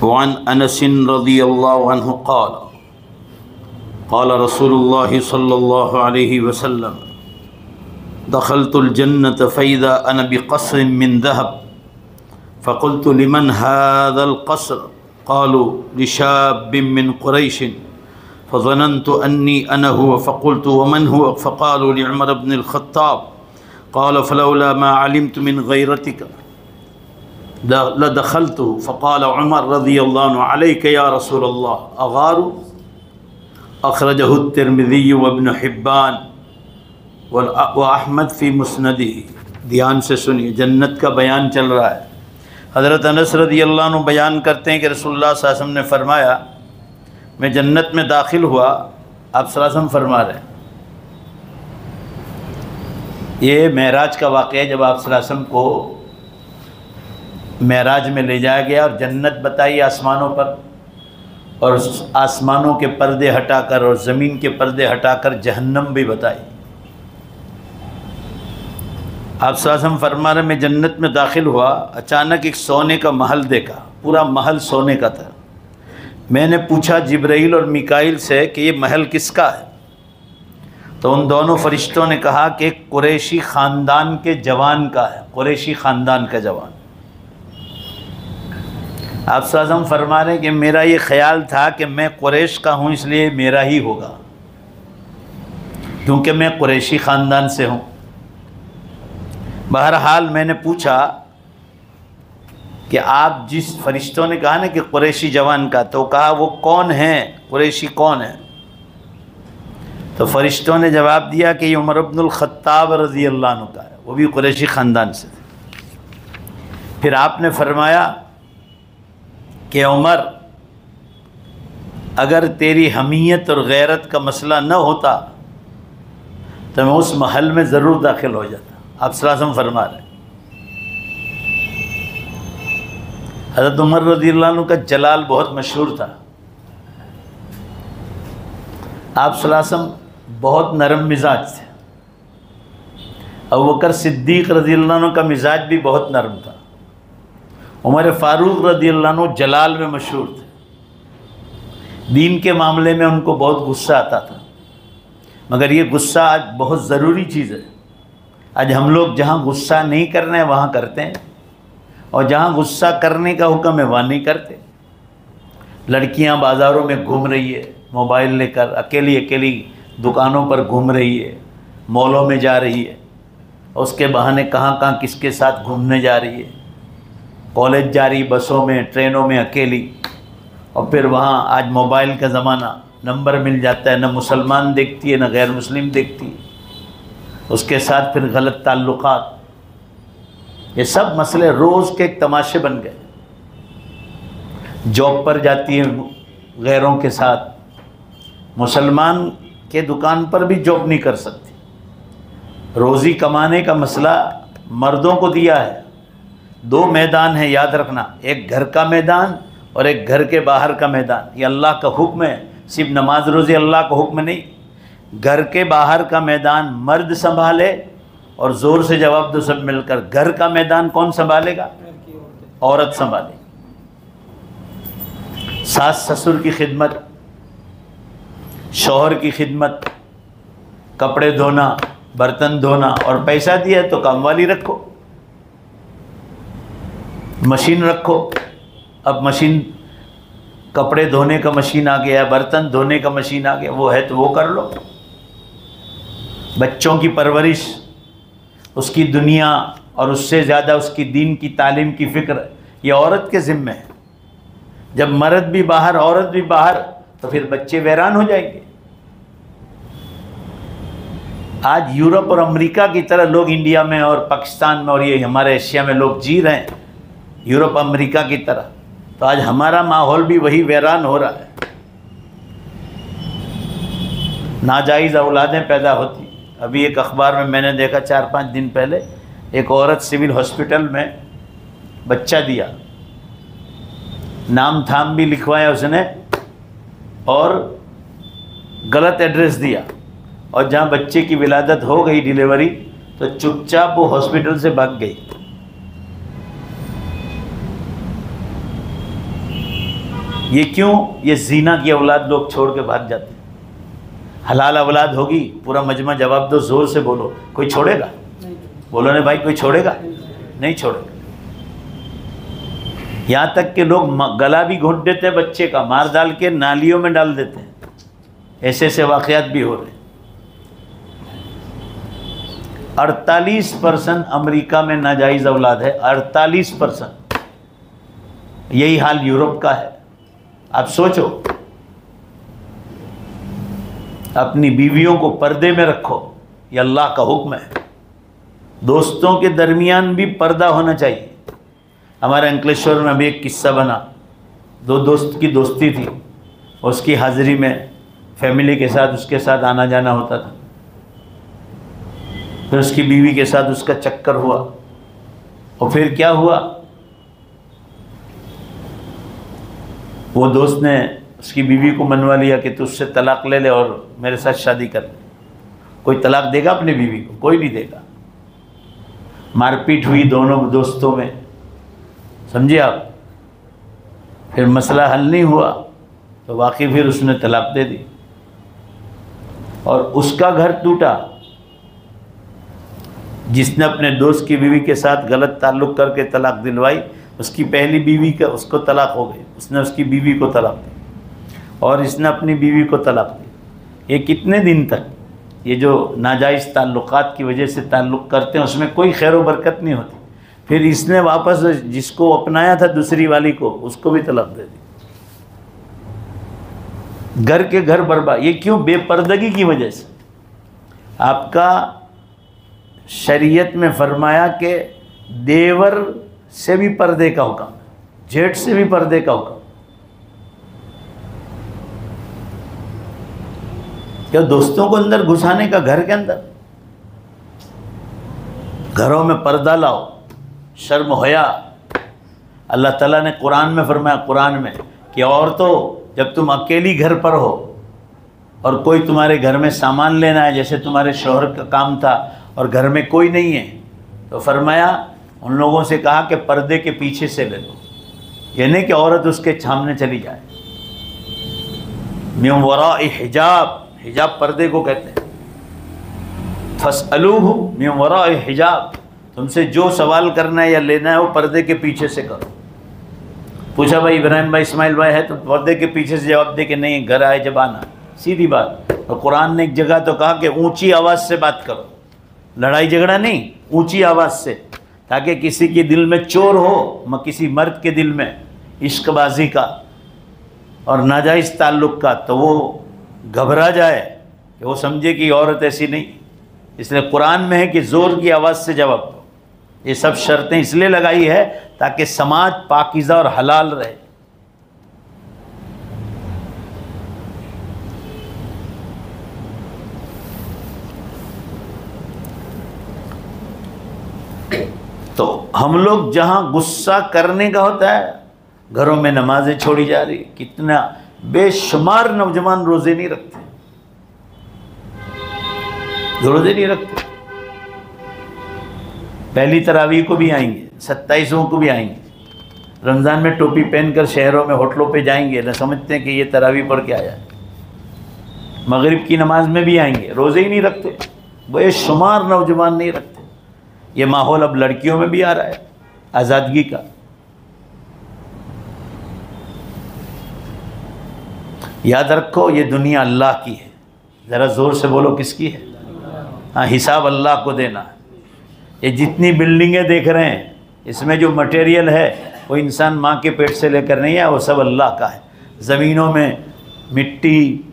One Anas रज़ियल्लाहु अन्हु क़ाल क़ाल रसूलुल्लाह सल्लल्लाहु अलैहि वसल्लम दख़लतुल जन्नत फ़इज़ा अना बिक़स्रिन मिन ज़हब फ़क़ुल्तु लिमन हाज़ल क़स्र क़ालू लिशाब्बिन मिन क़ुरैशिन फ़ज़नन्तु अन्नी अना हुव फ़क़ुल्तु वमन हुव फ़क़ालू लिउमर इब्निल ख़त्ताब क़ाल फ़लौला मा अलिमतु मिन ग़ैरतिक लदख़लतु फ़क़ाल उमर रज़ियल्लाहु अन्हु अलैका या रसूलल्लाह अग़ारु अख़रजहु तिर्मिज़ी व इब्न हिब्बान व अहमद फ़ी मुस्नदिही। ध्यान से सुनिए, जन्नत का बयान चल रहा है। हज़रत अनस रज़ियल्लाहु अन्हु बयान करते हैं कि रसूलुल्लाह सल्लल्लाहु अलैहि वसल्लम ने फ़रमाया, मैं जन्नत में दाखिल हुआ। आप सल्लल्लाहु अलैहि वसल्लम फरमा रहे हैं, ये मेराज का वाक़या, जब आप सल्लल्लाहु अलैहि वसल्लम को मेराज में ले जाया गया और जन्नत बताई आसमानों पर, और आसमानों के पर्दे हटाकर और ज़मीन के पर्दे हटाकर जहन्नम भी बताई। आप सल्लल्लाहु अलैहि वसल्लम फरमा रहे, मैं जन्नत में दाखिल हुआ, अचानक एक सोने का महल देखा, पूरा महल सोने का था। मैंने पूछा जिब्राइल और मिकाइल से कि ये महल किसका है, तो उन दोनों फरिश्तों ने कहा कि कुरैशी ख़ानदान के जवान का है, कुरैशी ख़ानदान का जवान। आप सल्लल्लाहु अलैहि वसल्लम फरमा रहे हैं कि मेरा ये ख्याल था कि मैं कुरैश का हूँ, इसलिए मेरा ही होगा, क्योंकि मैं कुरैशी ख़ानदान से हूँ। बहरहाल मैंने पूछा कि आप जिस फरिश्तों ने कहा ना कि कुरैशी जवान का, तो कहा वो कौन है, कुरैशी कौन है? तो फरिश्तों ने जवाब दिया कि ये उमर इब्नुल ख़त्ताब रज़ियल्लाहु अन्हु का है, वो भी कुरैशी ख़ानदान से थे। फिर आपने फरमाया कि उमर, अगर तेरी हमीयत और गैरत का मसला न होता तो मैं उस महल में ज़रूर दाखिल हो जाता। आप सल्लल्लाहु अलैहि वसल्लम फरमा रहे, हज़रत उमर रज़ियल्लाहु अन्हु का जलाल बहुत मशहूर था। आप सल्लल्लाहु अलैहि वसल्लम बहुत नरम मिजाज थे। अबू बकर सिद्दीक़ रज़ियल्लाहु अन्हु का मिजाज भी बहुत नरम था। उमर फ़ारूक रज़ियल्लाहु अन्हु जलाल में मशहूर थे। दीन के मामले में उनको बहुत गुस्सा आता था, मगर ये गुस्सा आज बहुत ज़रूरी चीज़ है। आज हम लोग जहाँ गुस्सा नहीं करना है वहाँ करते हैं, और जहाँ गुस्सा करने का हुक्म है वहाँ नहीं करते। लड़कियाँ बाज़ारों में घूम रही है मोबाइल लेकर, अकेली अकेली दुकानों पर घूम रही है, मॉलों में जा रही है, उसके बहाने कहाँ कहाँ किसके साथ घूमने जा रही है, कॉलेज जा रही, बसों में ट्रेनों में अकेली। और फिर वहाँ आज मोबाइल का ज़माना, नंबर मिल जाता है, न मुसलमान देखती है न गैर मुस्लिम देखती है, उसके साथ फिर गलत ताल्लुकात। ये सब मसले रोज़ के एक तमाशे बन गए। जॉब पर जाती है गैरों के साथ, मुसलमान के दुकान पर भी जॉब नहीं कर सकती। रोज़ी कमाने का मसला मर्दों को दिया है। दो मैदान है, याद रखना, एक घर का मैदान और एक घर के बाहर का मैदान। ये अल्लाह का हुक्म है, सिर्फ नमाज रोज़ी अल्लाह का हुक्म नहीं। घर के बाहर का मैदान मर्द संभाले और ज़ोर से जवाब दो सब मिलकर। घर का मैदान कौन संभालेगा? औरत संभाले। सास ससुर की खिदमत, शौहर की खिदमत, कपड़े धोना, बर्तन धोना, और पैसा दिया तो कामवाली रखो, मशीन रखो। अब मशीन, कपड़े धोने का मशीन आ गया, बर्तन धोने का मशीन आ गया, वो है तो वो कर लो। बच्चों की परवरिश, उसकी दुनिया और उससे ज़्यादा उसकी दीन की तालीम की फ़िक्र, ये औरत के ज़िम्मे है। जब मर्द भी बाहर औरत भी बाहर, तो फिर बच्चे वैरान हो जाएंगे। आज यूरोप और अमेरिका की तरह लोग इंडिया में और पाकिस्तान में और ये हमारे एशिया में लोग जी रहे हैं, यूरोप अमेरिका की तरह। तो आज हमारा माहौल भी वही वैरान हो रहा है। नाजायज़ औलादें पैदा होती। अभी एक अखबार में मैंने देखा 4-5 दिन पहले, एक औरत सिविल हॉस्पिटल में बच्चा दिया, नाम थाम भी लिखवाया उसने और गलत एड्रेस दिया, और जहाँ बच्चे की विलादत हो गई, डिलीवरी, तो चुपचाप वो हॉस्पिटल से भाग गई। ये क्यों? ये जीना की औलाद लोग छोड़ के भाग जाते हैं। हलाल औलाद होगी, पूरा मजमा जवाब दो, ज़ोर से बोलो, कोई छोड़ेगा? बोलो ना भाई, कोई छोड़ेगा? नहीं छोड़ेगा। यहाँ तक कि लोग गला भी घोंट देते हैं बच्चे का, मार डाल के नालियों में डाल देते हैं। ऐसे ऐसे वाक़यात भी हो रहे हैं। 48% अमेरिका में नाजायज़ औलाद है, 48%। यही हाल यूरोप का है। आप सोचो, अपनी बीवियों को पर्दे में रखो, ये अल्लाह का हुक्म है। दोस्तों के दरमियान भी पर्दा होना चाहिए। हमारे अंकलेश्वर में अभी एक किस्सा बना, दो दोस्त की दोस्ती थी, उसकी हाज़िरी में फैमिली के साथ उसके साथ आना जाना होता था। फिर उसकी बीवी के साथ उसका चक्कर हुआ, और फिर क्या हुआ, वो दोस्त ने उसकी बीवी को मनवा लिया कि तू उससे तलाक ले ले और मेरे साथ शादी कर ले। कोई तलाक देगा अपनी बीवी को? कोई नहीं देगा। मारपीट हुई दोनों दोस्तों में, समझिए आप। फिर मसला हल नहीं हुआ तो वाकई फिर उसने तलाक दे दी और उसका घर टूटा। जिसने अपने दोस्त की बीवी के साथ गलत ताल्लुक़ करके तलाक दिलवाई, उसकी पहली बीवी का उसको तलाक हो गई, उसने उसकी बीवी को तलाक दी और इसने अपनी बीवी को तलाक दी। ये कितने दिन तक ये जो नाजायज़ ताल्लुक़ात की वजह से ताल्लुक़ करते हैं उसमें कोई खैर व बरकत नहीं होती। फिर इसने वापस जिसको अपनाया था दूसरी वाली को, उसको भी तलाक दे दी। घर के घर बर्बाद। ये क्यों? बेपर्दगी की वजह से। आपका शरीयत में फरमाया कि देवर से भी पर्दे का हुक्म, जेठ से भी पर्दे का हुक्म। क्या दोस्तों को अंदर घुसाने का? घर के अंदर घरों में पर्दा लाओ, शर्म होया। अल्लाह ताला ने कुरान में फरमाया, कुरान में, कि औरतों जब तुम अकेली घर पर हो और कोई तुम्हारे घर में सामान लेना है, जैसे तुम्हारे शौहर का काम था और घर में कोई नहीं है, तो फरमाया उन लोगों से कहा कि पर्दे के पीछे से ले लो। ये नहीं कि औरत उसके सामने चली जाए। मिन वराए हिजाब, हिजाब पर्दे को कहते हैं। फसअलूहु मिन वराए हिजाब, तुमसे जो सवाल करना है या लेना है वो पर्दे के पीछे से करो। पूछा भाई इब्राहिम भाई इस्माइल भाई है, तो पर्दे के पीछे से जवाब दे कि नहीं, घर आए जब आना, सीधी बात। और कुरान ने एक जगह तो कहा कि ऊंची आवाज़ से बात करो, लड़ाई झगड़ा नहीं, ऊंची आवाज़ से, ताकि किसी के दिल में चोर हो, किसी मर्द के दिल में इश्कबाजी का और नाजायज़ ताल्लुक़ का, तो वो घबरा जाए कि वो समझे कि औरत ऐसी नहीं। इसलिए कुरान में है कि ज़ोर की आवाज़ से जवाब दो। ये सब शर्तें इसलिए लगाई है ताकि समाज पाकीज़ा और हलाल रहे। तो हम लोग जहां गुस्सा करने का होता है, घरों में नमाजें छोड़ी जा रही। कितना बेशुमार नौजवान रोज़े नहीं रखते, रोज़े नहीं रखते। पहली तरावीह को भी आएंगे, 27वां को भी आएंगे, रमज़ान में टोपी पहनकर शहरों में होटलों पे जाएंगे, न समझते हैं कि ये तरावीह पढ़ के आया है। मगरिब की नमाज में भी आएंगे, रोज़े ही नहीं रखते। बेशुमार नौजवान नहीं रखते। ये माहौल अब लड़कियों में भी आ रहा है, आज़ादगी का। याद रखो, ये दुनिया अल्लाह की है। ज़रा ज़ोर से बोलो, किसकी है? हाँ, हिसाब अल्लाह को देना है। ये जितनी बिल्डिंगें देख रहे हैं, इसमें जो मटेरियल है वो इंसान माँ के पेट से लेकर नहीं है, वो सब अल्लाह का है। ज़मीनों में मिट्टी,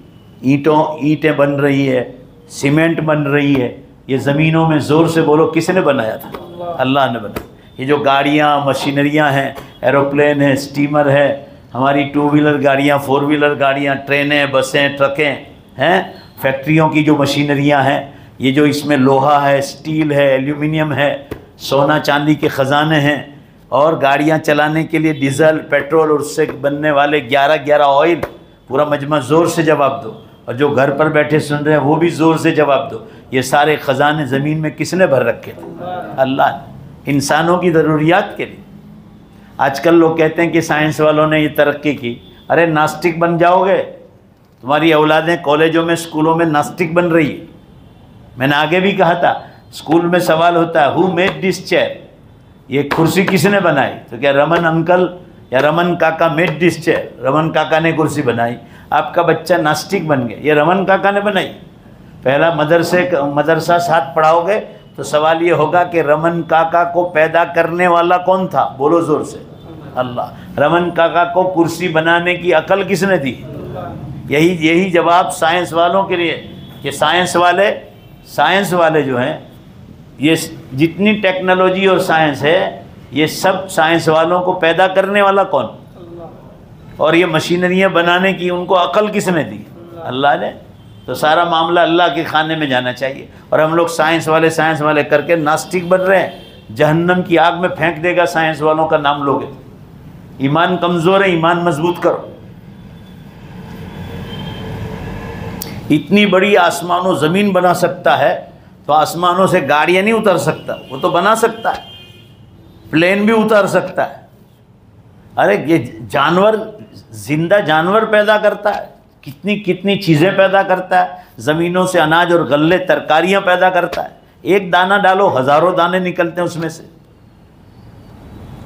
ईंटें बन रही है, सीमेंट बन रही है। ये ज़मीनों में ज़ोर से बोलो, किसने बनाया था? अल्लाह ने बनाया। ये जो गाड़ियाँ, मशीनरियाँ हैं, एरोप्लेन है, स्टीमर है, हमारी 2 व्हीलर गाड़ियाँ, 4 व्हीलर गाड़ियाँ, ट्रेनें, बसें, ट्रकें हैं, फैक्ट्रियों की जो मशीनरियाँ हैं, ये जो इसमें लोहा है, स्टील है, एल्यूमिनियम है, सोना चांदी के ख़जाने हैं, और गाड़ियाँ चलाने के लिए डीज़ल, पेट्रोल और उससे बनने वाले 11 ऑयल। पूरा मजमा ज़ोर से जवाब दो। और जो घर पर बैठे सुन रहे हैं वो भी ज़ोर से जवाब दो। ये सारे ख़जाने ज़मीन में किसने भर रखे थे? अल्लाह ने, इंसानों की ज़रूरियात के लिए। आजकल लोग कहते हैं कि साइंस वालों ने ये तरक्की की, अरे नास्तिक बन जाओगे, तुम्हारी औलादें कॉलेजों में स्कूलों में नास्तिक बन रही है। मैंने आगे भी कहा था, स्कूल में सवाल होता है, हु मेड दिस चेयर, ये कुर्सी किसने बनाई? तो क्या रमन अंकल या रमन काका मेड दिस चेयर, रमन काका ने कुर्सी बनाई। आपका बच्चा नास्तिक बन गया, ये रमन काका ने बनाई। पहला मदरसा साथ पढ़ाओगे तो सवाल ये होगा कि रमन काका को पैदा करने वाला कौन था? बोलो जोर से, अल्लाह। रमन काका को कुर्सी बनाने की अकल किसने दी? यही जवाब साइंस वालों के लिए, कि साइंस वाले जो हैं, ये जितनी टेक्नोलॉजी और साइंस है, ये सब साइंस वालों को पैदा करने वाला कौन? और ये मशीनरियाँ बनाने की उनको अकल किसने दी? अल्लाह ने। तो सारा मामला अल्लाह के खाने में जाना चाहिए। और हम लोग साइंस वाले करके नास्तिक बन रहे हैं। जहन्नम की आग में फेंक देगा साइंस वालों का नाम लोगे। ईमान कमज़ोर है, ईमान मजबूत करो। इतनी बड़ी आसमानों ज़मीन बना सकता है, तो आसमानों से गाड़ियाँ नहीं उतर सकता, वो तो बना सकता है, प्लेन भी उतार सकता है। अरे ये जानवर, जिंदा जानवर पैदा करता है, कितनी कितनी चीज़ें पैदा करता है, ज़मीनों से अनाज और गल्ले तरकारियाँ पैदा करता है। एक दाना डालो, हज़ारों दाने निकलते हैं उसमें से।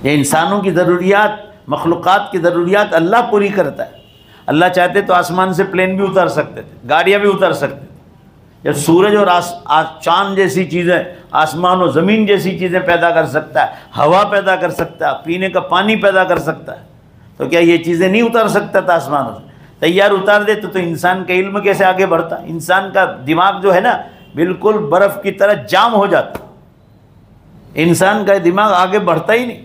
ये इंसानों की ज़रूरियात, मखलूक़ात की ज़रूरियात अल्लाह पूरी करता है। अल्लाह चाहते तो आसमान से प्लेन भी उतार सकते थे, गाड़ियाँ भी उतार सकते थे। जब सूरज और चाँद जैसी चीज़ें, आसमान और ज़मीन जैसी चीज़ें पैदा कर सकता है, हवा पैदा कर सकता है, पीने का पानी पैदा कर सकता है, तो क्या ये चीज़ें नहीं उतार सकता था आसमानों से? तैयार उतार देते तो इंसान का इल्म कैसे आगे बढ़ता? इंसान का दिमाग जो है ना, बिल्कुल बर्फ़ की तरह जाम हो जाता। इंसान का दिमाग आगे बढ़ता ही नहीं।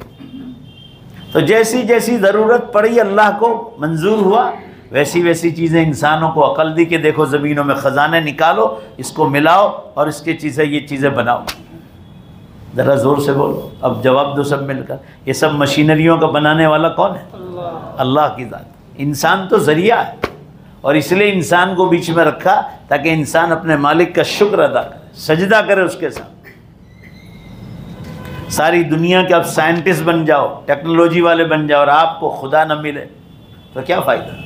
तो जैसी जैसी ज़रूरत पड़ी, अल्लाह को मंजूर हुआ, वैसी वैसी चीज़ें इंसानों को अकल दी कि देखो ज़मीनों में ख़जाने निकालो, इसको मिलाओ और इसकी चीज़ें, ये चीज़ें बनाओ। ज़रा ज़ोर से बोलो, अब जवाब दो सब मिलकर। ये सब मशीनरियों का बनाने वाला कौन है? अल्लाह की ज़ात। इंसान तो ज़रिया है, और इसलिए इंसान को बीच में रखा ताकि इंसान अपने मालिक का शुक्र अदा करे, सजदा करे उसके साथ। सारी दुनिया के आप साइंटिस्ट बन जाओ, टेक्नोलॉजी वाले बन जाओ, और आपको खुदा न मिले तो क्या फ़ायदा?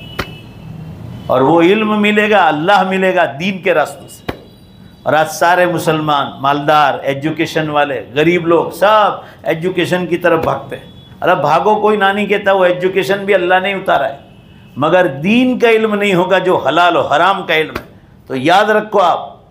और वो इल्म मिलेगा, अल्लाह मिलेगा दीन के रास्ते से। और आज सारे मुसलमान, मालदार, एजुकेशन वाले, गरीब लोग सब एजुकेशन की तरफ भागते हैं। अरे भागो, कोई ना नहीं कहता, वो एजुकेशन भी अल्लाह ने उतारा है, मगर दीन का इल्म नहीं होगा, जो हलाल और हराम का इल्म है। तो याद रखो, आप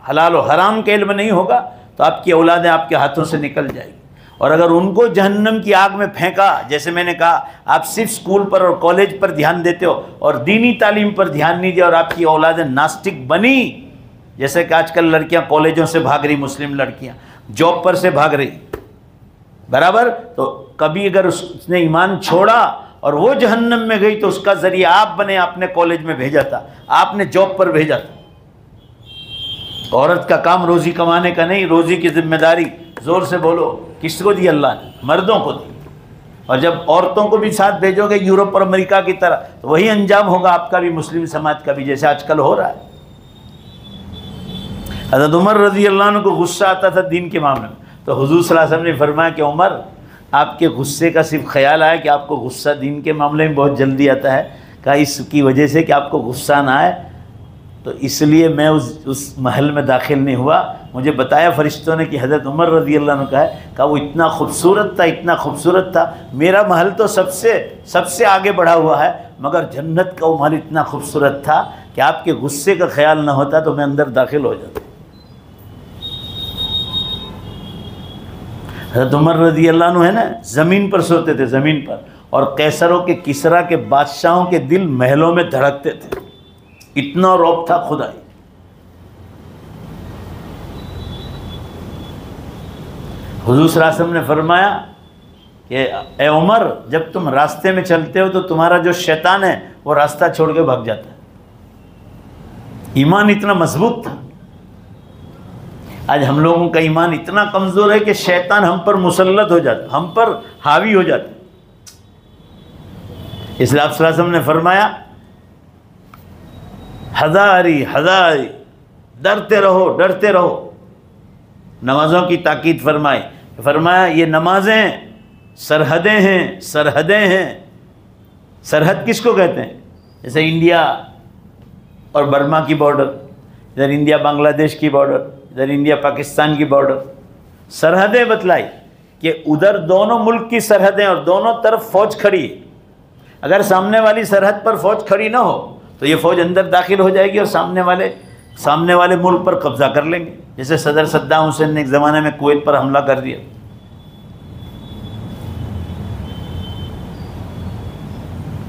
हलाल और हराम का इल्म नहीं होगा तो आपकी औलादें आपके हाथों से निकल जाएगी। और अगर उनको जहन्नम की आग में फेंका, जैसे मैंने कहा, आप सिर्फ स्कूल पर और कॉलेज पर ध्यान देते हो और दीनी तालीम पर ध्यान नहीं दिया, और आपकी औलादें नास्तिक बनी, जैसे कि आजकल लड़कियां कॉलेजों से भाग रही, मुस्लिम लड़कियां जॉब पर से भाग रही, बराबर। तो कभी अगर उसने ईमान छोड़ा और वो जहन्नम में गई तो उसका ज़रिया आप बने, आपने कॉलेज में भेजा था, आपने जॉब पर भेजा था। औरत का काम रोज़ी कमाने का नहीं, रोज़ी की जिम्मेदारी, ज़ोर से बोलो, किसको दी? अल्लाह ने, मर्दों को दी। और जब औरतों को भी साथ भेजोगे यूरोप और अमेरिका की तरह, तो वही अंजाम होगा आपका भी, मुस्लिम समाज का भी, जैसे आजकल हो रहा है। हज़रत उमर रज़ी अल्लाह अन्हु को गुस्सा आता था दीन के मामले में, तो हुज़ूर सल्लल्लाहु अलैहि वसल्लम ने फरमाया कि उमर, आपके गुस्से का सिर्फ ख्याल आया कि आपको गुस्सा दीन के मामले में बहुत जल्दी आता है, कहा इसकी वजह से कि आपको गुस्सा ना आए, तो इसलिए मैं उस महल में दाखिल नहीं हुआ। मुझे बताया फरिश्तों ने कि हज़रत उमर रज़ी अल्लाह अन्हु का है, कहा वो इतना खूबसूरत था, इतना खूबसूरत था, मेरा महल तो सबसे आगे बढ़ा हुआ है, मगर जन्नत का वो महल इतना खूबसूरत था कि आपके गुस्से का ख्याल ना होता तो मैं अंदर दाखिल हो जाता। हज़रत उमर रज़ी अल्लाह अन्हु है ना, ज़मीन पर सोते थे, ज़मीन पर, और कैसरों के, किसरा के बादशाहों के दिल महलों में धड़कते थे, इतना रौब था खुदाई। हुज़ूर सल्लल्लाहु अलैहि वसल्लम ने फरमाया कि ए उमर, जब तुम रास्ते में चलते हो तो तुम्हारा जो शैतान है वो रास्ता छोड़ के भाग जाता है। ईमान इतना मजबूत था। आज हम लोगों का ईमान इतना कमज़ोर है कि शैतान हम पर मुसल्लत हो जाता, हम पर हावी हो जाता। इसलिए आप सल्लल्लाहु अलैहि वसल्लम ने फरमाया, हज़ारी हज़ारी, डरते रहो, डरते रहो। नमाज़ों की ताकीद फरमाया ये नमाज़ें सरहदें हैं, सरहदें हैं, सरहद किसको कहते हैं? जैसे इंडिया और बर्मा की बॉर्डर, इधर इंडिया बांग्लादेश की बॉर्डर, इधर इंडिया पाकिस्तान की बॉर्डर, सरहदें बतलाई कि उधर दोनों मुल्क की सरहदें और दोनों तरफ फौज खड़ी है। अगर सामने वाली सरहद पर फौज खड़ी ना हो तो ये फौज अंदर दाखिल हो जाएगी और सामने वाले मुल्क पर कब्जा कर लेंगे। जैसे सदर सद्दाम हुसैन ने एक ज़माने में कुवैत पर हमला कर दिया।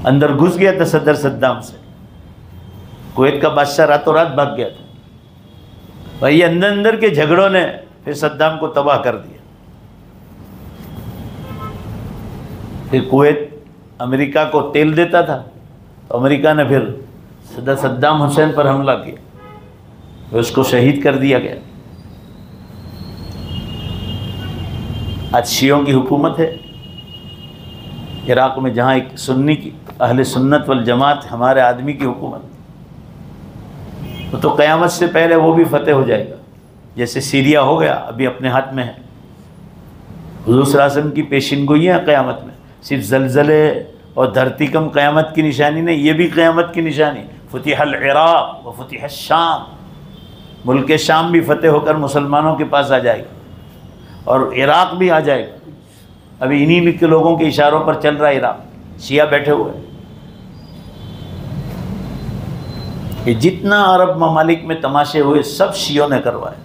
अंदर घुस गया था सदर सद्दाम से, कुवैत का बादशाह रातों रात भाग गया था। भाई अंदर अंदर के झगड़ों ने फिर सद्दाम को तबाह कर दिया। फिर कुवैत अमेरिका को तेल देता था तो अमेरिका ने फिर सदर सद्दाम हुसैन पर हमला किया, फिर उसको शहीद कर दिया गया। आज शियों की हुकूमत है इराक़ में, जहाँ एक सुन्नी की अहले सुन्नत वल जमात हमारे आदमी की हुकूमत, तो क़यामत से पहले वो भी फतेह हो जाएगा। जैसे सीरिया हो गया, अभी अपने हाथ में है। हुज़ूर सल्लल्लाहु अलैहि वसल्लम की पेशिनगोइयाँ क़यामत में, सिर्फ ज़लज़ले और धरतीकंप क़यामत की निशानी नहीं, ये भी क़यामत की निशानी। फुतिहल इराक़ व फुतिह शाम, मुल्क शाम भी फतेह होकर मुसलमानों के पास आ जाएगा और इराक़ भी आ जाएगा। अभी इन्हीं के लोगों के इशारों पर चल रहा है इराक़, शिया बैठे हुए हैं। ये जितना अरब ममालिक में तमाशे हुए सब शियों ने करवाए।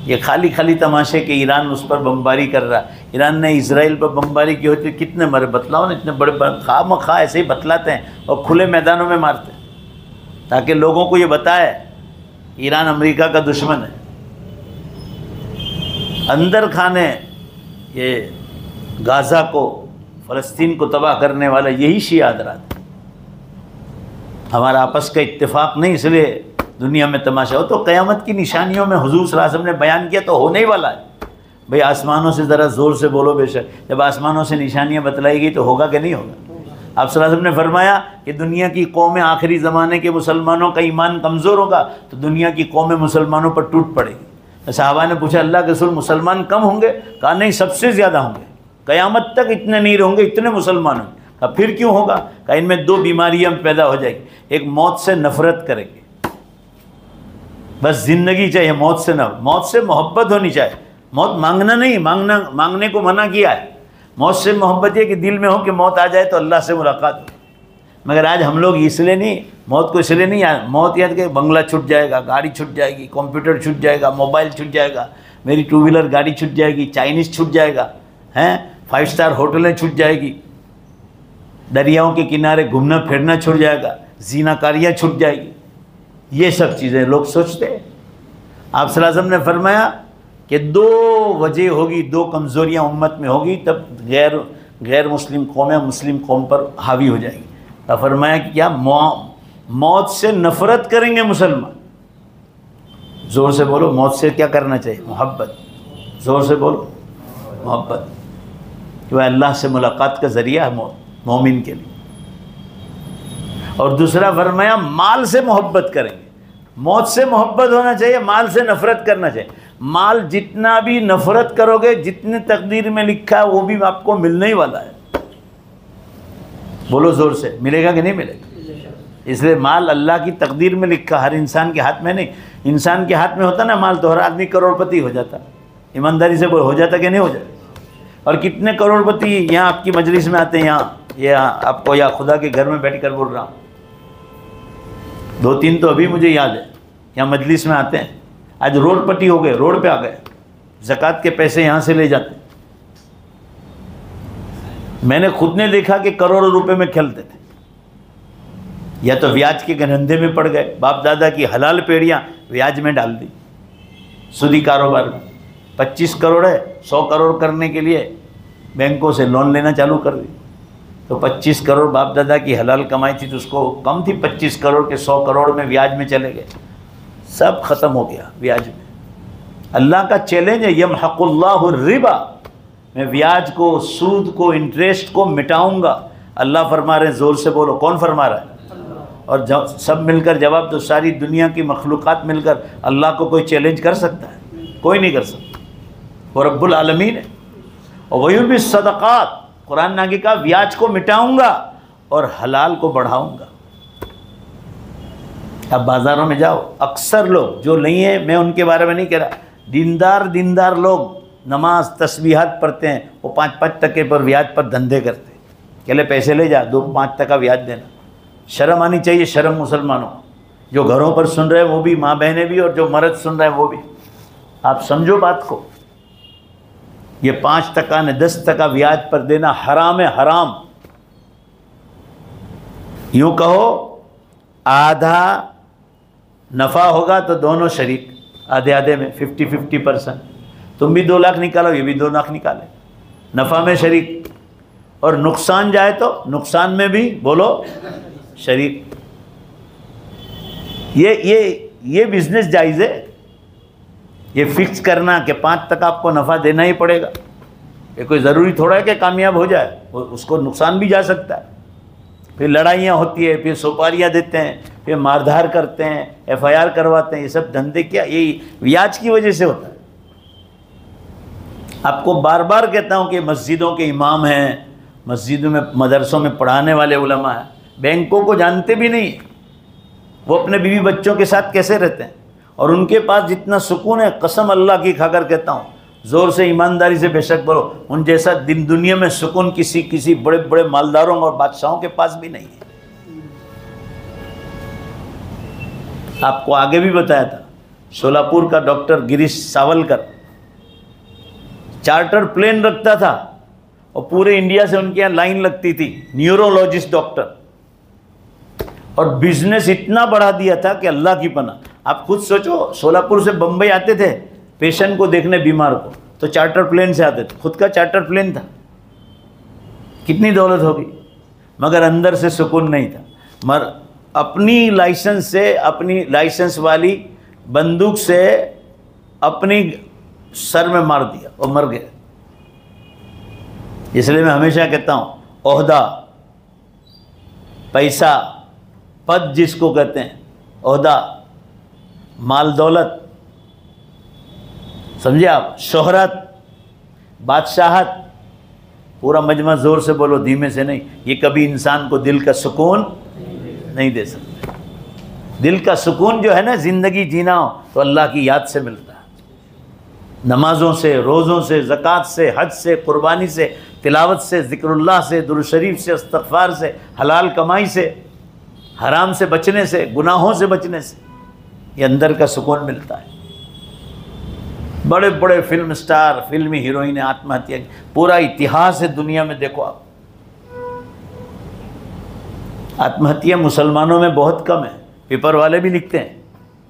ये खाली खाली तमाशे के ईरान उस पर बमबारी कर रहा है। ईरान ने इजराइल पर बमबारी की होती, कितने मरे बतलाओ ना, इतने बड़े खा ऐसे ही बतलाते हैं और खुले मैदानों में मारते हैं ताकि लोगों को ये बताए ईरान अमेरिका का दुश्मन है। अंदर खाने ये गाज़ा को, फ़लस्तीन को तबाह करने वाला यही शिया हज़रात। हमारा आपस का इत्तेफाक नहीं, इसलिए दुनिया में तमाशा हो। तो क़यामत की निशानियों में हुज़ूर सल्लल्लाहु अलैहि वसल्लम ने बयान किया तो होने ही वाला है। भाई आसमानों से ज़रा ज़ोर से बोलो बेशक, जब आसमानों से निशानियाँ बतलाई गई तो होगा कि नहीं होगा। आप सल्लल्लाहु अलैहि वसल्लम ने फरमाया कि दुनिया की कौमें आखिरी ज़माने के मुसलमानों का ईमान कमज़ोर होगा तो दुनिया की कौमें मुसलमानों पर टूट पड़ेगी। सहाबा ने पूछा अल्लाह के रसूल मुसलमान कम होंगे? कहा नहीं, सबसे ज़्यादा होंगे, क़यामत तक इतने नहीं होंगे इतने मुसलमान होंगे। कहा फिर क्यों होगा? कहा इनमें दो बीमारियाँ पैदा हो जाएगी। एक मौत से नफ़रत करेंगे, बस ज़िंदगी चाहिए, मौत से न, मौत से मोहब्बत होनी चाहिए। मौत मांगना नहीं, मांगने को मना किया है। मौत से मोहब्बत ये कि दिल में हो कि मौत आ जाए तो अल्लाह से मुलाकात हो। मगर आज हम लोग इसलिए नहीं, मौत को इसलिए नहीं याद, मौत याद कि बंगला छूट जाएगा, गाड़ी छूट जाएगी, कंप्यूटर छूट जाएगा, मोबाइल छूट जाएगा, मेरी टू व्हीलर गाड़ी छूट जाएगी, चाइनीज़ छूट जाएगा, हैं 5 स्टार होटलें छूट जाएगी, दरियाओं के किनारे घूमना फिरना छूट जाएगा, ज़िनाकारियाँ छूट जाएगी। ये सब चीज़ें लोग सोचते हैं। आप सल्लल्लाहु अलैहि वसल्लम ने फरमाया कि 2 वजह होगी, 2 कमज़ोरियाँ उम्मत में होगी, तब गैर मुस्लिम कौमें मुस्लिम कौम पर हावी हो जाएगी। तो फरमाया कि क्या? मौत से नफ़रत करेंगे मुसलमान। ज़ोर से बोलो, मौत से क्या करना चाहिए? मोहब्बत। ज़ोर से बोलो, मोहब्बत। कि वह अल्लाह से मुलाकात का ज़रिया है मौत मोमिन के लिए। और दूसरा फरमाया माल से मोहब्बत करेंगे। मौत से मोहब्बत होना चाहिए, माल से नफ़रत करना चाहिए। माल जितना भी नफ़रत करोगे, जितने तकदीर में लिखा है वो भी आपको मिलने ही वाला है। बोलो ज़ोर से, मिलेगा कि नहीं मिलेगा? इसलिए माल अल्लाह की तकदीर में लिखा, हर इंसान के हाथ में नहीं। इंसान के हाथ में होता ना माल तो हर आदमी करोड़पति हो जाता। ईमानदारी से बोलो, हो जाता कि नहीं हो जाता? और कितने करोड़पति यहाँ आपकी मजलिस में आते हैं, यहाँ आपको या खुदा के घर में बैठ कर बोल रहा हूँ, 2-3 तो अभी मुझे याद है, यहाँ मजलिस में आते हैं। आज रोडपति हो गए, रोड पे आ गए, ज़कात के पैसे यहाँ से ले जाते। मैंने खुद ने देखा कि करोड़ों रुपए में खेलते थे, या तो ब्याज के धंधे में पड़ गए, बाप दादा की हलाल पेड़ियाँ ब्याज में डाल दी, सूदी कारोबार में। 25 करोड़ है, 100 करोड़ करने के लिए बैंकों से लोन लेना चालू कर दी। तो 25 करोड़ बाप दादा की हलाल कमाई थी तो उसको कम थी, 25 करोड़ के 100 करोड़ में ब्याज में चले गए, सब ख़त्म हो गया ब्याज में। अल्लाह का चैलेंज है, यमहकुल्लाहु रिबा, मैं ब्याज को, सूद को, इंटरेस्ट को मिटाऊंगा। अल्लाह फरमा रहे हैं, ज़ोर से बोलो, कौन फरमा रहा है? और जब सब मिलकर जवाब दो, सारी दुनिया की मखलूक़ात मिलकर अल्लाह को कोई चैलेंज कर सकता है? कोई नहीं कर सकता। वो रब्बुल आलमीन है। और वही भी सदक़ात, कुरान ने आगे कहा ब्याज को मिटाऊंगा और हलाल को बढ़ाऊंगा। अब बाज़ारों में जाओ, अक्सर लोग जो नहीं है, मैं उनके बारे में नहीं कह रहा, दीनदार लोग नमाज तस्बीहात पढ़ते हैं, वो 5-5 टके पर ब्याज पर धंधे करते हैं। कहले पैसे ले जा, 2-5 टका ब्याज देना। शर्म आनी चाहिए, शर्म मुसलमानों। जो घरों पर सुन रहे हैं वो भी, माँ बहनें भी, और जो मर्द सुन रहे हैं वो भी। आप समझो बात को, ये 5 टका ने 10 टका ब्याज पर देना हराम है, हराम। यूँ कहो आधा नफ़ा होगा तो दोनों शरीक, आधे आधे में 50-50%। तुम भी 2 लाख निकालो, ये भी 2 लाख निकाले, नफ़ा में शरीक। और नुकसान जाए तो नुकसान में भी बोलो शरीक। ये बिजनेस जायज़ है। ये फिक्स करना कि 5 टका आपको नफ़ा देना ही पड़ेगा, ये कोई ज़रूरी थोड़ा है कि कामयाब हो जाए, उसको नुकसान भी जा सकता है। फिर लड़ाइयाँ होती है, फिर सुपारियाँ देते हैं, फिर मारधार करते हैं, FIR करवाते हैं। ये सब धंधे क्या, ये ब्याज की वजह से होता है। आपको बार बार कहता हूँ कि मस्जिदों के इमाम हैं, मस्जिदों में मदरसों में पढ़ाने वाले उलमा हैं, बैंकों को जानते भी नहीं। वो अपने बीवी बच्चों के साथ कैसे रहते हैं, और उनके पास जितना सुकून है, कसम अल्लाह की खाकर कहता हूँ, ज़ोर से ईमानदारी से बेशक बोलो, उन जैसा दिन दुनिया में सुकून किसी बड़े बड़े मालदारों और बादशाहों के पास भी नहीं है। आपको आगे भी बताया था, सोलापुर का doctor Girish Savalkar charter plane रखता था और पूरे इंडिया से उनके यहाँ लाइन लगती थी, न्यूरोलॉजिस्ट डॉक्टर, और बिजनेस इतना बढ़ा दिया था कि अल्लाह की पनाह। आप खुद सोचो, सोलापुर से बम्बई आते थे पेशेंट को देखने, बीमार को, तो चार्टर प्लेन से आते थे, खुद का चार्टर प्लेन था। कितनी दौलत होगी, मगर अंदर से सुकून नहीं था। मगर अपनी लाइसेंस से, अपनी लाइसेंस वाली बंदूक से अपनी सर में मार दिया और मर गए। इसलिए मैं हमेशा कहता हूँ, ओहदा, पैसा, पद जिसको कहते हैं, ओहदा, माल दौलत, समझे आप, शोहरत, बादशाहत, पूरा मजमा ज़ोर से बोलो, धीमे से नहीं, ये कभी इंसान को दिल का सुकून नहीं दे सकते। दिल का सुकून जो है ना, ज़िंदगी जीना हो तो अल्लाह की याद से मिलता है, नमाज़ों से, रोज़ों से, ज़कात से, हज से, कुर्बानी से, तिलावत से, ज़िक्रुल्लाह से, दुरूद शरीफ से, इस्तग़फ़ार से, हलाल कमाई से, हराम से बचने से, गुनाहों से बचने से, ये अंदर का सुकून मिलता है। बड़े बड़े फिल्म स्टार, फिल्मी हीरोइन ने आत्महत्या की, पूरा इतिहास है दुनिया में, देखो आप। आत्महत्या मुसलमानों में बहुत कम है, पेपर वाले भी लिखते हैं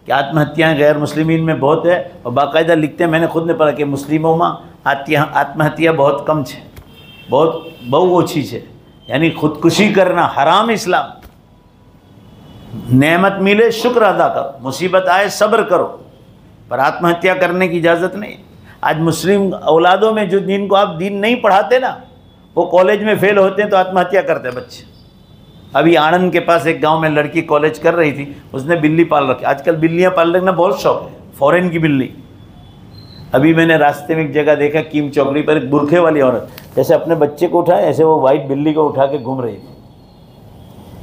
कि आत्महत्याएं गैर मुस्लिमीन में बहुत है, और बाकायदा लिखते हैं, मैंने खुद ने पढ़ा कि मुस्लिमों में आत्महत्या बहुत कम है, बहुत ओछी है। यानी खुदकुशी करना हराम। इस्लाम नेमत मिले शुक्र अदा करो, मुसीबत आए सब्र करो, पर आत्महत्या करने की इजाज़त नहीं। आज मुस्लिम औलादों में जो जिनको आप दीन नहीं पढ़ाते ना, वो कॉलेज में फेल होते हैं तो आत्महत्या करते हैं बच्चे। अभी आनंद के पास एक गांव में लड़की कॉलेज कर रही थी, उसने बिल्ली पाल रखी। आजकल बिल्लियां पालने का बहुत शौक है, फॉरेन की बिल्ली। अभी मैंने रास्ते में एक जगह देखा, कीम चौकड़ी पर एक बुरखे वाली औरत जैसे अपने बच्चे को उठाए, ऐसे वो वाइट बिल्ली को उठा के घूम रही थी।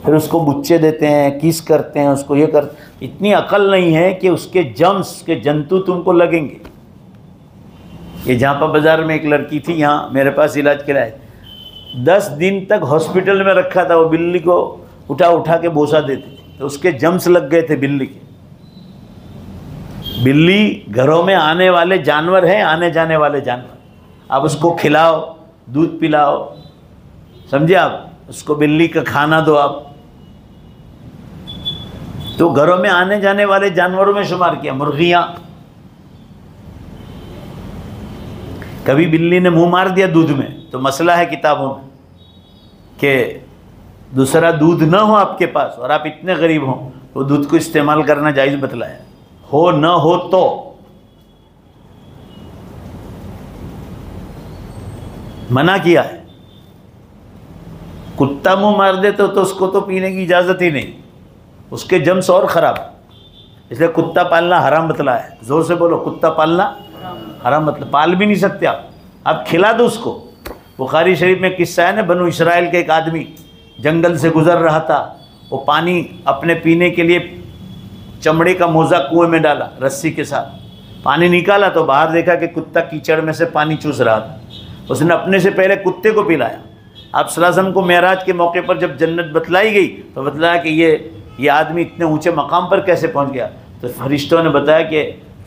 फिर उसको बुच्चे देते हैं, किस करते हैं उसको, ये कर। इतनी अकल नहीं है कि उसके जम्स के जंतु तुमको लगेंगे। ये जहाँ पर बाज़ार में एक लड़की थी, यहाँ मेरे पास इलाज के लिए 10 दिन तक हॉस्पिटल में रखा था। वो बिल्ली को उठा के बोसा देती थी, तो उसके जम्स लग गए थे बिल्ली के। बिल्ली घरों में आने वाले जानवर हैं, आने जाने वाले जानवर। आप उसको खिलाओ, दूध पिलाओ, समझे आप, उसको बिल्ली का खाना दो आप, तो घरों में आने जाने वाले जानवरों में शुमार किया। मुर्गियाँ, कभी बिल्ली ने मुंह मार दिया दूध में तो मसला है किताबों में कि दूसरा दूध ना हो आपके पास और आप इतने गरीब हों तो दूध को इस्तेमाल करना जायज़ बतलाया। हो न हो तो मना किया है। कुत्ता मुंह मार दे तो उसको तो पीने की इजाज़त ही नहीं, उसके जम्स और ख़राब। इसलिए कुत्ता पालना हराम बतलाया है। ज़ोर से बोलो, कुत्ता पालना हराम मतलब, पाल भी नहीं सकते आप खिला दो उसको। बुखारी शरीफ में किस्सा है ना, बनु इसराइल के एक आदमी जंगल से गुज़र रहा था, वो पानी अपने पीने के लिए चमड़े का मोज़ा कुएं में डाला रस्सी के साथ, पानी निकाला तो बाहर देखा कि कुत्ता कीचड़ में से पानी चूस रहा था। उसने अपने से पहले कुत्ते को पिलाया। आप सल्लल्लाहु अलैहि वसल्लम को मेराज के मौके पर जब जन्नत बतलाई गई तो बतलाया कि ये आदमी इतने ऊंचे मकाम पर कैसे पहुंच गया। तो फरिश्तों ने बताया कि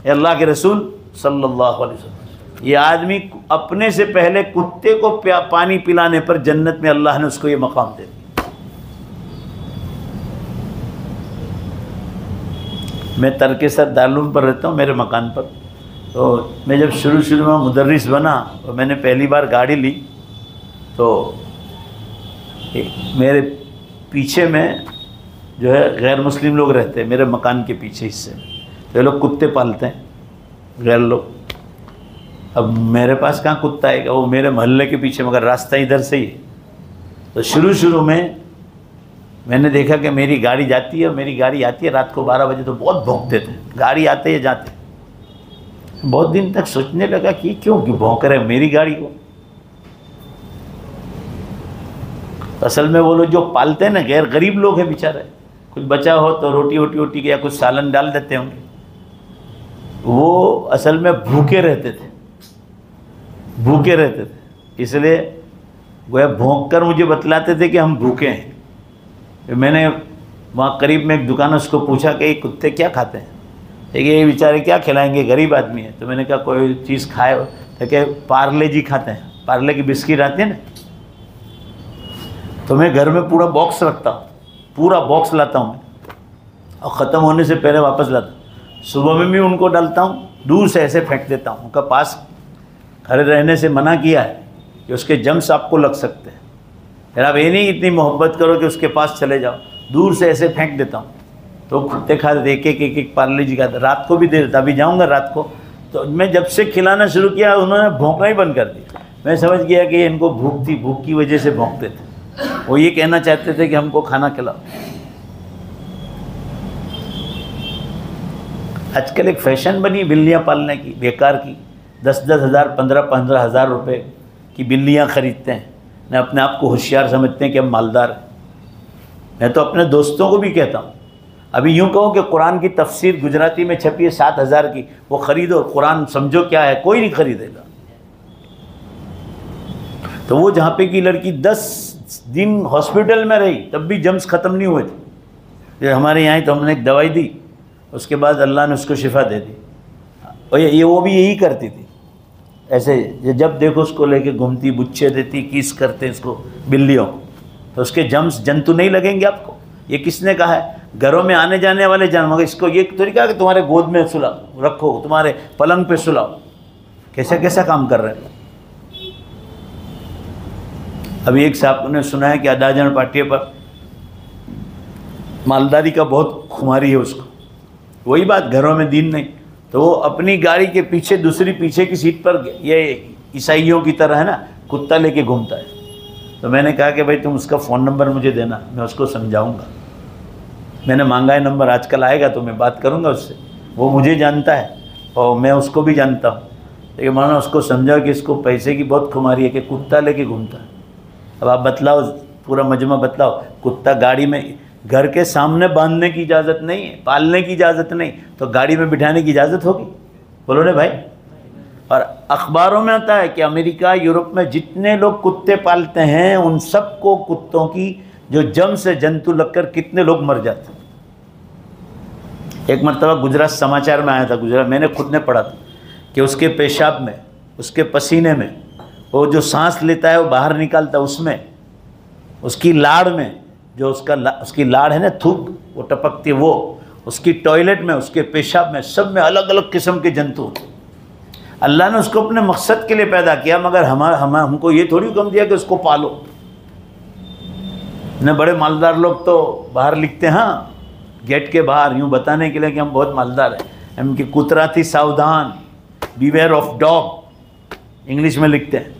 अल्लाह के रसूल सल्लल्लाहु अलैहि वसल्लम, ये आदमी अपने से पहले कुत्ते को पानी पिलाने पर जन्नत में अल्लाह ने उसको ये मकाम दे दिया। मैं तरकेसर दारुल पर रहता हूँ, मेरे मकान पर। तो मैं जब शुरू में मुदर्रिस बना और मैंने पहली बार गाड़ी ली तो मेरे पीछे में जो है गैर मुस्लिम लोग रहते हैं, मेरे मकान के पीछे हिस्से में। तो ये लोग कुत्ते पालते हैं गैर लोग। अब मेरे पास कहाँ कुत्ता आएगा, वो मेरे मोहल्ले के पीछे, मगर रास्ता इधर से ही है। तो शुरू में मैंने देखा कि मेरी गाड़ी जाती है, मेरी गाड़ी आती है रात को 12 बजे तो बहुत भौंकते थे, गाड़ी आते या जाते। बहुत दिन तक सोचने लगा कि क्यों भौंक रहे मेरी गाड़ी को। असल में वो लोग जो पालते हैं ना, गैर गरीब लोग हैं बेचारे, कुछ बचा हो तो रोटी या कुछ सालन डाल देते होंगे। वो असल में भूखे रहते थे, इसलिए वो भौंक कर मुझे बतलाते थे कि हम भूखे हैं। मैंने वहाँ करीब में एक दुकान, उसको पूछा कि ये कुत्ते क्या खाते हैं, देखिए ये बेचारे क्या खिलाएंगे, गरीब आदमी है। तो मैंने कहा कोई चीज़ खाए, तो क्या पार्ले जी खाते हैं, पार्ले की बिस्किट आती है ना। तो मैं घर में पूरा बॉक्स रखता हूँ, पूरा बॉक्स लाता हूँ और ख़त्म होने से पहले वापस लाता हूँ। सुबह में भी उनको डालता हूँ, दूर से ऐसे फेंक देता हूँ। उनका पास खड़े रहने से मना किया है कि उसके जम्स आपको लग सकते हैं। फिर आप ये नहीं इतनी मोहब्बत करो कि उसके पास चले जाओ, दूर से ऐसे फेंक देता हूँ। तो कुत्ते खाते एक पार्ले जी खाते, रात को भी दे देता। अभी जाऊँगा रात को, तो मैं जब से खिलाना शुरू किया उन्होंने भौंकना ही बंद कर दिया। मैं समझ गया कि इनको भूख थी, भूख की वजह से भौंकते थे। वो ये कहना चाहते थे कि हमको खाना खिलाओ। आजकल एक फैशन बनी बिल्लियाँ पालने की, बेकार की। 10-10 हज़ार 15-15 हज़ार रुपये की बिल्लियाँ ख़रीदते हैं, न अपने आप को होशियार समझते हैं कि हम मालदार हैं। मैं तो अपने दोस्तों को भी कहता हूँ, अभी यूँ कहो कि कुरान की तफसीर गुजराती में छपी है 7,000 की, वो ख़रीदो, कुरान समझो क्या है, कोई नहीं ख़रीदेगा। तो वो जहाँ पे की लड़की 10 दिन हॉस्पिटल में रही तब भी जम्स ख़त्म नहीं हुए थे। ये हमारे यहाँ तो हमने एक दवाई दी, उसके बाद अल्लाह ने उसको शिफा दे दी। और ये वो भी यही करती थी, ऐसे जब देखो उसको लेके घूमती, बुच्चे देती, किस करते इसको बिल्लियों, तो उसके जम्स जंतु नहीं लगेंगे आपको। ये किसने कहा है? घरों में आने जाने वाले जानवर। इसको ये तरीका कि तुम्हारे गोद में सुलाओ, रखो, तुम्हारे पलंग पे सुलाओ। कैसा कैसा काम कर रहे हैं। अभी एक साहब ने सुना है कि अदाजन पाटिया पर मालदारी का बहुत खुमारी है उसको। वही बात, घरों में दीन नहीं, तो वो अपनी गाड़ी के पीछे दूसरी पीछे की सीट पर ये ईसाइयों की तरह है ना, कुत्ता लेके घूमता है। तो मैंने कहा कि भाई तुम उसका फ़ोन नंबर मुझे देना, मैं उसको समझाऊंगा। मैंने मांगा है नंबर, आजकल आएगा तो मैं बात करूंगा उससे। वो मुझे जानता है और मैं उसको भी जानता हूँ, लेकिन मानो उसको समझाओ कि इसको पैसे की बहुत खुमारी है कि कुत्ता लेके घूमता है। अब आप बतलाओ, पूरा मजमा बतलाओ, कुत्ता गाड़ी में घर के सामने बांधने की इजाज़त नहीं है, पालने की इजाज़त नहीं, तो गाड़ी में बिठाने की इजाज़त होगी? बोलो ना भाई। और अखबारों में आता है कि अमेरिका, यूरोप में जितने लोग कुत्ते पालते हैं उन सबको कुत्तों की जो जम से जंतु लगकर कितने लोग मर जाते हैं। एक मरतबा गुजरात समाचार में आया था, गुजरात मैंने खुद ने पढ़ा था कि उसके पेशाब में, उसके पसीने में, वो जो सांस लेता है वो बाहर निकालता है, उसमें उसकी लाड़ में, जो उसकी लाड़ है ना, थूक वो टपकती है, वो उसकी टॉयलेट में, उसके पेशाब में, सब में अलग अलग किस्म के जंतु होते। अल्लाह ने उसको अपने मकसद के लिए पैदा किया, मगर हमको ये थोड़ी हुक्म दिया कि उसको पालो। न बड़े मालदार लोग तो बाहर लिखते हैं, हाँ, गेट के बाहर, यूँ बताने के लिए कि हम बहुत मालदार हैं, हम कि कुतरा थी सावधान, बीवेयर ऑफ डॉग, इंग्लिश में लिखते हैं,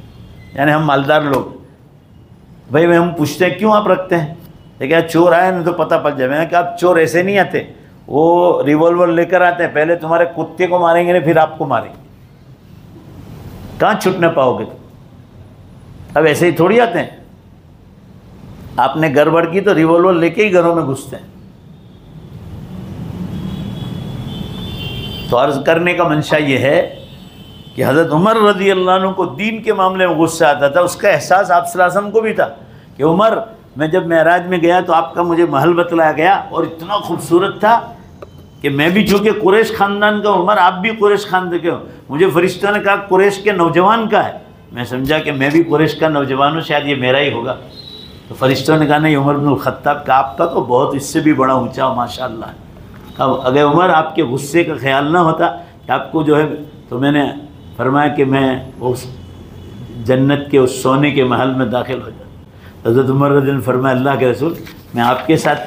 यानी हम मालदार लोग। भाई हम पूछते हैं क्यों आप रखते हैं, तो क्या चोर आए ना तो पता पड़ जाए। मैंने कहा आप चोर ऐसे नहीं आते, वो रिवॉल्वर लेकर आते हैं, पहले तुम्हारे कुत्ते को मारेंगे नहीं, फिर आपको मारेंगे, कहाँ छुटने पाओगे तुम। अब ऐसे ही थोड़ी आते हैं। आपने गड़बड़ की तो रिवॉल्वर लेके ही घरों में घुसते हैं। तो अर्ज करने का मंशा ये है कि हज़रत उमर रज़ी अल्लाह अन्हु को दीन के मामले में गुस्सा आता था। उसका एहसास आप सल्लल्लाहु अलैहि वसल्लम को भी था कि उमर, मैं जब मेराज में गया तो आपका मुझे महल बतलाया गया और इतना खूबसूरत था कि मैं भी चूँकि कुरैश ख़ानदान का, उमर आप भी कुरैश ख़ानदान के हो, मुझे फरिश्तों ने कहा कुरैश के नौजवान का है। मैं समझा कि मैं भी कुरैश का नौजवान हूँ, शायद ये मेरा ही होगा। तो फरिश्तों ने कहा नहीं, उमर बिन खत्ताब का, आपका तो बहुत इससे भी बड़ा ऊँचा हो माशाअल्लाह। अब अगर उमर आपके गुस्से का ख्याल ना होता कि आपको जो है, तो मैंने फरमाया कि मैं उस जन्नत के उस सोने के महल में दाखिल हो जाता। हज़रत उमर रज़ी अल्लाह फरमाया अल्लाह के रसूल, मैं आपके साथ,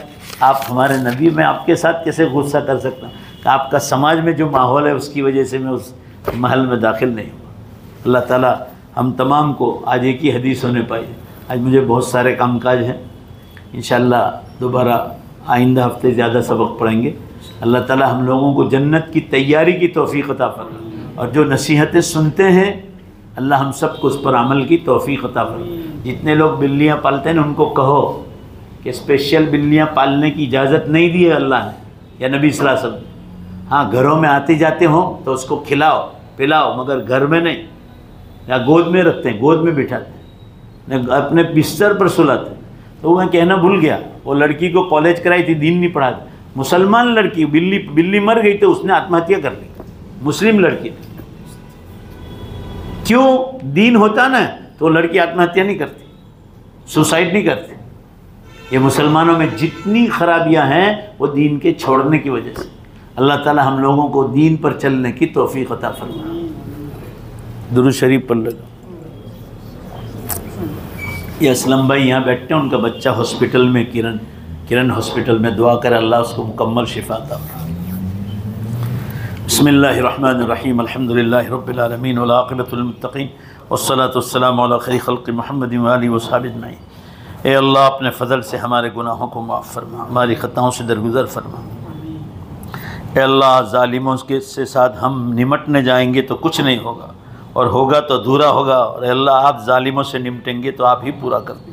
आप हमारे नबी, मैं आपके साथ कैसे गुस्सा कर सकता हूँ कि आपका समाज में जो माहौल है उसकी वजह से मैं उस महल में दाखिल नहीं हुआ। अल्लाह ताला हम तमाम को आज एक ही हदीस होने पाई। आज मुझे बहुत सारे कामकाज हैं, इंशाअल्लाह दोबारा आइंदा हफ्ते ज़्यादा सबक पढ़ेंगे। अल्लाह ताला हम लोगों को जन्नत की तैयारी की तौफीक अता फरमाए और जो नसीहतें सुनते हैं अल्लाह हम सब को उस पर अमल की तौफीक अता फरमाए। जितने लोग बिल्लियाँ पालते हैं उनको कहो कि स्पेशल बिल्लियाँ पालने की इजाज़त नहीं दी है अल्लाह ने या नबी सल्लल्लाहु अलैहि वसल्लम। हाँ, घरों में आते जाते हों तो उसको खिलाओ पिलाओ, मगर घर में नहीं, या गोद में रखते हैं, गोद में बिठाते हैं, अपने बिस्तर पर सुलाते हैं। तो मैं कहना भूल गया, वो लड़की को कॉलेज कराई थी, दीन नहीं पढ़ा था, मुसलमान लड़की, बिल्ली मर गई तो उसने आत्महत्या कर ली, मुस्लिम लड़की। क्यों? दीन होता ना तो लड़की आत्महत्या नहीं करती, सुसाइड नहीं करती। ये मुसलमानों में जितनी खराबियां हैं वो दीन के छोड़ने की वजह से। अल्लाह ताला हम लोगों को दीन पर चलने की तौफीक अता फरमाए। दुरूद शरीफ पढ़ लो। ये असलम भाई यहाँ बैठते हैं, उनका बच्चा हॉस्पिटल में, किरण हॉस्पिटल में, दुआ कर अल्लाह उसको मुकम्मल शिफा अता फरमाए। बिस्मिल्लाहिर्रहमानिर्रहीम, अल्हम्दुलिल्लाहि रब्बिल आलमीन वल आक़िबतुल मुत्तक़ीन वस्सलातु वस्सलामु अला खैरि खल्क़ि मुहम्मदिन व आलिहि व अस्हाबिहि अजमईन। ए अल्लाह अपने फ़ज़ल से हमारे गुनाहों को माफ़ फरमा, हमारी ख़ताओं से दरगुज़र फरमा। ए अल्लाह ज़ालिमों के से साथ हम निमटने जाएंगे तो कुछ नहीं होगा और होगा तो अधूरा होगा, और अल्लाह आप ज़ालिमों से निमटेंगे तो आप ही पूरा कर दें।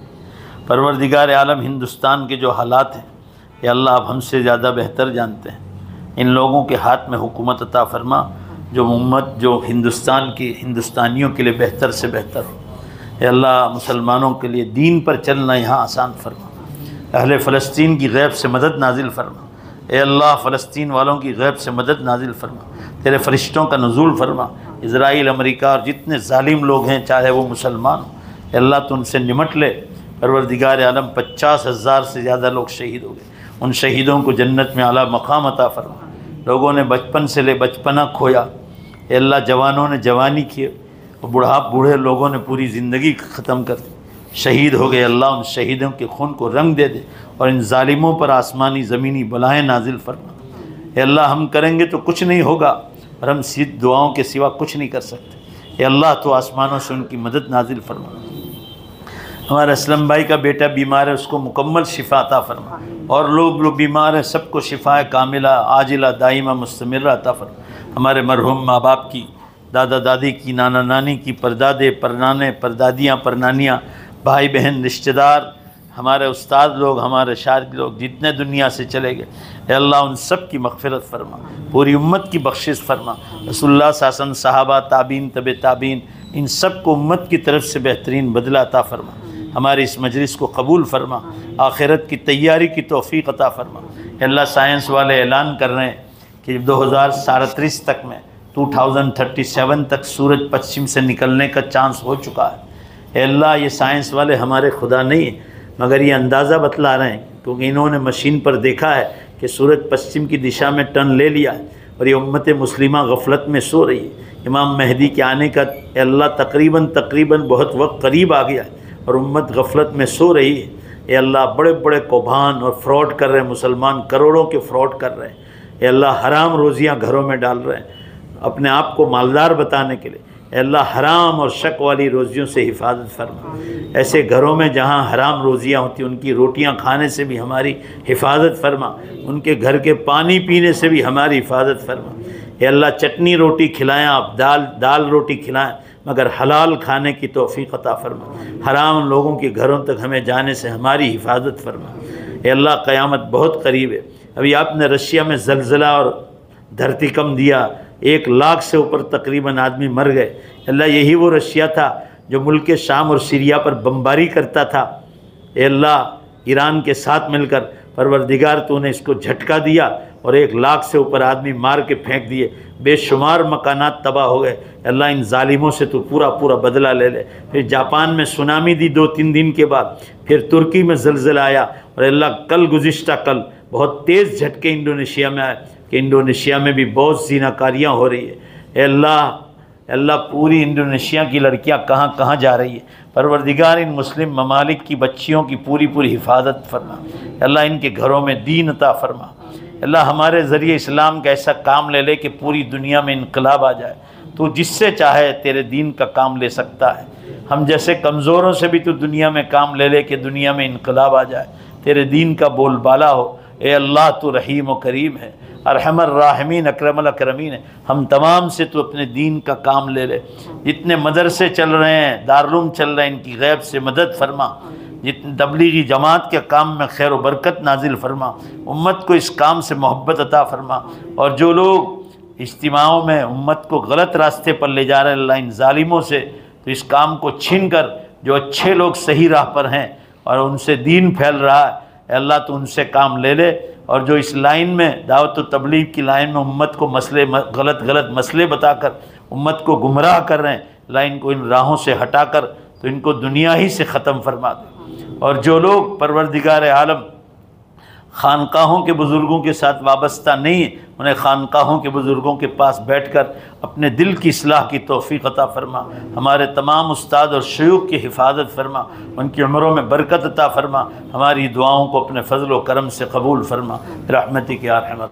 परवरदिगार आलम, हिंदुस्तान के जो हालात हैं ये अल्लाह आप हमसे ज़्यादा बेहतर जानते हैं। इन लोगों के हाथ में हुकूमत अता फरमा जो उम्मत, जो हिंदुस्तान की, हिंदुस्तानियों के लिए बेहतर से बेहतर हो। ए अल्लाह मुसलमानों के लिए दीन पर चलना यहाँ आसान फरमा। अहले फ़लस्तीन की गैब से मदद नाजिल फरमा। ए अल्लाह फ़लस्तीन वालों की गैब से मदद नाजिल फरमा। तेरे फ़रिश्तों का नुज़ूल फरमा। इज़राइल, अमेरिका और जितने ज़ालिम लोग हैं, चाहे वो मुसलमान हो, अल्लाह तो उनसे निमट ले। परवरदिगार आलम, 50,000 से ज़्यादा लोग शहीद हो गए, उन शहीदों को जन्नत में आला मकाम अता फरमा। लोगों ने बचपन से ले बचपना खोया, अल्लाह जवानों ने जवानी की, बूढ़े लोगों ने पूरी ज़िंदगी ख़त्म कर दी, शहीद हो गए। अल्लाह उन शहीदों के खून को रंग दे दे और इन ज़ालिमों पर आसमानी ज़मीनी बलाएँ नाजिल फरमा। अल्लाह हम करेंगे तो कुछ नहीं होगा और हम सीध दुआओं के सिवा कुछ नहीं कर सकते। अल्लाह तो आसमानों से उनकी मदद नाजिल फरमा। हमारे असलम भाई का बेटा बीमार है, उसको मुकम्मल शिफा अता फरमा, और लोग बीमार हैं सबको शिफा कामिला आजिला दाइमा मुस्तमिरा अता फरमा। हमारे मरहूम माँ बाप की, दादा दादी की, नाना नानी की, परदादे परनाने, परदादियाँ परनानियाँ, भाई बहन, रिश्तेदार, हमारे उस्ताद लोग, हमारे शायद लोग जितने दुनिया से चले गए, अल्लाह उन सब की मग़फ़िरत फरमा, पूरी उम्मत की बख्शिश फरमा। रसूलुल्लाह सासन, सहाबा, ताबीन, तबे ताबीन, इन सब को उम्मत की तरफ से बेहतरीन बदला अता फरमा। हमारे इस मजलिस को कबूल फरमा, आखिरत की तैयारी की तौफ़ीक़ अता फरमा। अल्लाह साइंस वाले ऐलान कर रहे हैं कि 2037 तक में, 2037 तक सूरज पश्चिम से निकलने का चांस हो चुका है। अल्लाह ये साइंस वाले हमारे खुदा नहीं है, मगर ये अंदाज़ा बतला रहे हैं क्योंकि इन्होंने मशीन पर देखा है कि सूरज पश्चिम की दिशा में टर्न ले लिया है और ये उम्मत मुस्लिमा गफलत में सो रही है। इमाम मेहदी के आने का अल्लाह तकरीबन बहुत वक्त करीब आ गया है और उम्मत गफलत में सो रही है। ये अल्लाह बड़े बड़े कौभान और फ्रॉड कर रहे हैं, मुसलमान करोड़ों के फ्रॉड कर रहे हैं। ये अल्लाह हराम रोज़ियाँ घरों में डाल रहे हैं अपने आप को मालदार बताने के लिए। अल्लाह हराम और शक वाली रोज़ियों से हिफाजत फरमा। ऐसे घरों में जहाँ हराम रोज़ियाँ होती उनकी रोटियाँ खाने से भी हमारी हिफाजत फरमा, उनके घर के पानी पीने से भी हमारी हिफाजत फरमा। अल्लाह चटनी रोटी खिलाएँ आप, दाल रोटी खिलाएँ, मगर हलाल खाने की तौफीक अता फरमा। हराम लोगों के घरों तक हमें जाने से हमारी हिफाजत फरमा। ए अल्लाह, क़यामत बहुत करीब है। अभी आपने रशिया में ज़लज़ला और धरतीकंप दिया, 1 लाख से ऊपर तकरीबन आदमी मर गए। अल्लाह, यही वो रशिया था जो मुल्क शाम और सीरिया पर बमबारी करता था। ए अल्लाह, ईरान के साथ मिलकर परवरदिगार तूने इसको झटका दिया और 1 लाख से ऊपर आदमी मार के फेंक दिए, बेशुमार मकानात तबाह हो गए। अल्लाह, इन जालिमों से तू पूरा पूरा बदला ले ले। फिर जापान में सुनामी दी 2-3 दिन के बाद, फिर तुर्की में ज़लज़ला आया और अल्लाह गुज़िश्ता कल बहुत तेज़ झटके इंडोनेशिया में आए कि इंडोनेशिया में भी बहुत ज़िनाकारियाँ हो रही है। ए अल्लाह, पूरी इंडोनेशिया की लड़कियां कहाँ कहाँ जा रही है। परवरदिगार, इन मुस्लिम ममालिक की बच्चियों की पूरी पूरी हिफाजत फरमा। अल्लाह, इनके घरों में दीन अता फरमा। अल्लाह, हमारे ज़रिए इस्लाम का ऐसा काम ले ले कि पूरी दुनिया में इनकलाब आ जाए। तो जिससे चाहे तेरे दीन का काम ले सकता है। हम जैसे कमज़ोरों से भी तो दुनिया में काम ले ले कि दुनिया में इनकलाब आ जाए, तेरे दीन का बोलबाला हो। ए अल्लाह, तू रहीम व करीम है, अरहमर राहिमीन, अकरमल अकरमीन है। हम तमाम से तू अपने दीन का काम ले ले। जितने मदरसे चल रहे हैं, दारुल चल रहे हैं, इनकी गैब से मदद फरमा। जितने तबलीगी जमात के काम में खैर व बरकत नाजिल फरमा। उम्मत को इस काम से मोहब्बत अता फरमा। और जो लोग इज्तिमाओं में उम्मत को गलत रास्ते पर ले जा रहे हैं, अल्लाह, इन जालिमों से तो इस काम को छीन कर जो अच्छे लोग सही राह पर हैं और उनसे दीन फैल रहा है, अल्लाह, तो उनसे काम ले ले। और जो इस लाइन में दावत व तबलीग की लाइन में उम्मत को गलत मसले बताकर उम्मत को गुमराह कर रहे हैं, लाइन को इन राहों से हटाकर तो इनको दुनिया ही से ख़त्म फरमा दे। और जो लोग परवरदिगार आलम खानकाहों के बुज़ुर्गों के साथ वाबस्ता नहीं है, उन्हें खानकाहों के बुज़ुर्गों के पास बैठकर अपने दिल की इस्लाह की तौफ़ीक़ अता फ़रमा। हमारे तमाम उस्ताद और शयूख़ की हिफाजत फ़रमा, उनकी उम्रों में बरकत अता फ़रमा। हमारी दुआओं को अपने फ़ज़ल व करम से कबूल फ़रमा, रहमतिक या अरहम।